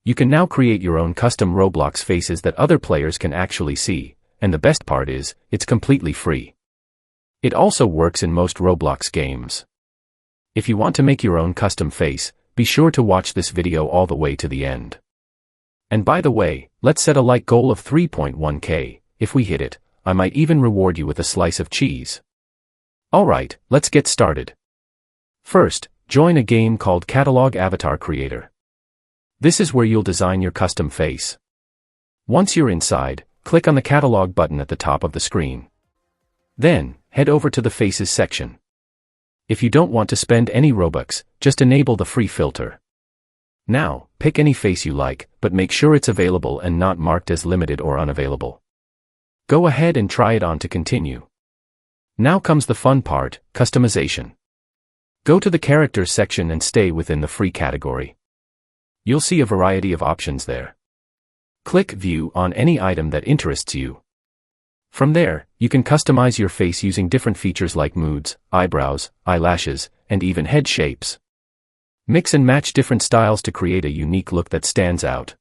You can now create your own custom Roblox faces that other players can actually see, and the best part is, it's completely free. It also works in most Roblox games. If you want to make your own custom face, be sure to watch this video all the way to the end. And by the way, let's set a like goal of 3.1k, if we hit it, I might even reward you with a slice of cheese. Alright, let's get started. First, join a game called Catalog Avatar Creator. This is where you'll design your custom face. Once you're inside, click on the Catalog button at the top of the screen. Then, head over to the Faces section. If you don't want to spend any Robux, just enable the free filter. Now, pick any face you like, but make sure it's available and not marked as limited or unavailable. Go ahead and try it on to continue. Now comes the fun part, customization. Go to the Characters section and stay within the free category. You'll see a variety of options there. Click View on any item that interests you. From there, you can customize your face using different features like moods, eyebrows, eyelashes, and even head shapes. Mix and match different styles to create a unique look that stands out.